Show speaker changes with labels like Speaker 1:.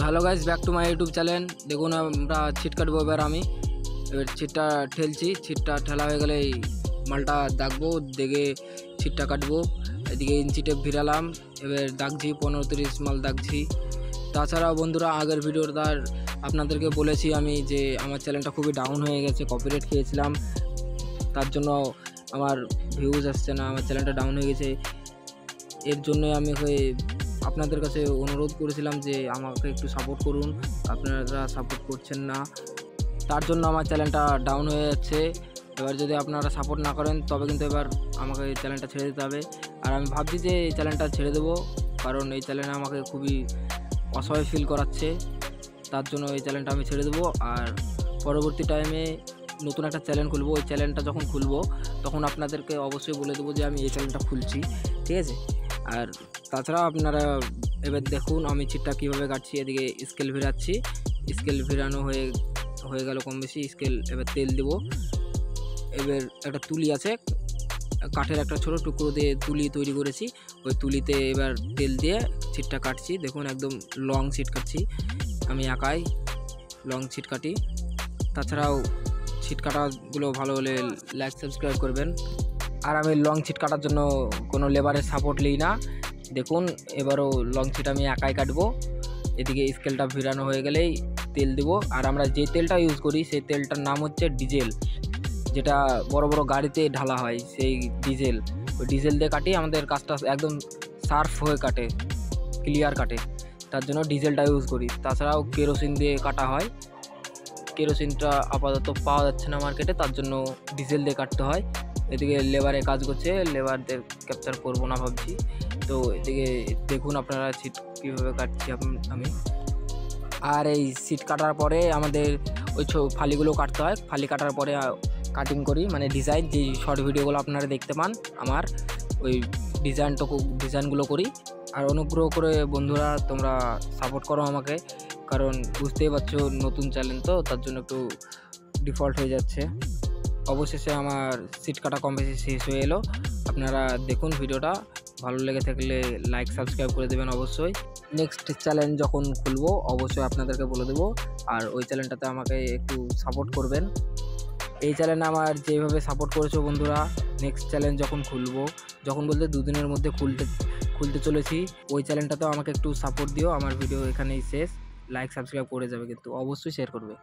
Speaker 1: Hello guys, back to my YouTube channel. দেখুন আমরা ছিট কাটবো। আমি এবার ছিটটা ঠেলছি। ছিটটা ঠেলা হয়ে গেলে এই মালটা দাগবো, দেখে ছিটটা কাটবো। এদিকে ইঞ্চি টেপ ভিড়ালাম, এবার দাগছি 15-30 মাল দাগছি। তাছাড়াও বন্ধুরা, আগের ভিডিওটার আপনাদেরকে বলেছি আমি যে আমার চ্যানেলটা খুবই ডাউন হয়ে গেছে, কপিরাইট খেয়েছিলাম, তার জন্য আমার ভিউজ আসছে না, আমার চ্যানেলটা ডাউন হয়ে গেছে। এর জন্য আমি আপনাদের কাছে অনুরোধ করেছিলাম যে আমাকে একটু সাপোর্ট করুন। আপনারা সাপোর্ট করছেন না, তার জন্য আমার চ্যানেলটা ডাউন হয়ে যাচ্ছে। এবার যদি আপনারা সাপোর্ট না করেন তবে কিন্তু এবার আমাকে এই চ্যানেলটা ছেড়ে দিতে হবে। আর আমি ভাবছি যে এই চ্যানেলটা ছেড়ে দেবো, কারণ এই চ্যানেলে আমাকে খুবই অসহায় ফিল করাচ্ছে। তার জন্য এই চ্যানেলটা আমি ছেড়ে দেবো। আর পরবর্তী টাইমে নতুন একটা চ্যানেল খুলবো। ওই চ্যানেলটা যখন খুলবো তখন আপনাদেরকে অবশ্যই বলে দেবো যে আমি এই চ্যানেলটা খুলছি, ঠিক আছে? আর তাছাড়া আপনারা এবার দেখুন আমি ছিটটা কীভাবে কাটছি। এদিকে স্কেল ভিড়াচ্ছি, স্কেল ভিড়ানো হয়ে গেল কম বেশি। স্কেল এবার তেল দেবো। এবার একটা তুলি আছে, কাঠের একটা ছোটো টুকরো দিয়ে তুলি তৈরি করেছি, ওই তুলিতে এবার তেল দিয়ে ছিটটা কাটছি। দেখুন একদম লং ছিট কাটছি, আমি একাই লং ছিট কাটি। তাছাড়াও ছিট কাটাগুলো ভালো হলে লাইক সাবস্ক্রাইব করবেন। আর আমি লং ছিট কাটার জন্য কোনো লেবারের সাপোর্ট নিই না। দেখুন এবারও লং ছিট আমি একাই কাটবো। এদিকে স্কেলটা ভিড়ানো হয়ে গেলেই তেল দেবো। আর আমরা যে তেলটা ইউজ করি সেই তেলটার নাম হচ্ছে ডিজেল, যেটা বড় বড় গাড়িতে ঢালা হয়, সেই ডিজেল। ওই ডিজেল দিয়ে কাটি, আমাদের কাজটা একদম সার্ফ হয়ে কাটে, ক্লিয়ার কাটে, তার জন্য ডিজেলটা ইউজ করি। তাছাড়াও কেরোসিন দিয়ে কাটা হয়, কেরোসিনটা আপাতত পাওয়া যাচ্ছে না মার্কেটে, তার জন্য ডিজেল দিয়ে কাটতে হয়। এদিকে লেবারে কাজ করছে, লেবারদের ক্যাপচার করবো না ভাবছি। তো এদিকে দেখুন আপনারা সিট কীভাবে কাটছি আমি। আর এই সিট কাটার পরে আমাদের ওই ফালিগুলো কাটতে হয়। ফালি কাটার পরে কাটিং করি, মানে ডিজাইন, যে শর্ট ভিডিওগুলো আপনারা দেখতে পান আমার ওই ডিজাইনগুলো করি। আর অনুগ্রহ করে বন্ধুরা তোমরা সাপোর্ট করো আমাকে, কারণ বুঝতেই পারছো নতুন চ্যানেল তো, তার জন্য একটু ডিফল্ট হয়ে যাচ্ছে। অবশেষে আমার সিট কাটা কম বেশি শেষ হয়ে এলো। আপনারা দেখুন ভিডিওটা, ভালো লেগে থাকলে লাইক সাবস্ক্রাইব করে দেবেন অবশ্যই। নেক্সট চ্যালেঞ্জ যখন খুলবো অবশ্যই আপনাদেরকে বলে দেবো। আর ওই চ্যানেলটাতে আমাকে একটু সাপোর্ট করবেন। এই চ্যানেলে আমার যেভাবে সাপোর্ট করেছো বন্ধুরা, নেক্সট চ্যালেঞ্জ যখন খুলবো, যখন বলতে 2 দিনের মধ্যে খুলতে চলেছি, ওই চ্যানেলটাতেও আমাকে একটু সাপোর্ট দিও। আমার ভিডিও এখানেই শেষ। লাইক সাবস্ক্রাইব করে যাবে কিন্তু, অবশ্যই শেয়ার করবে।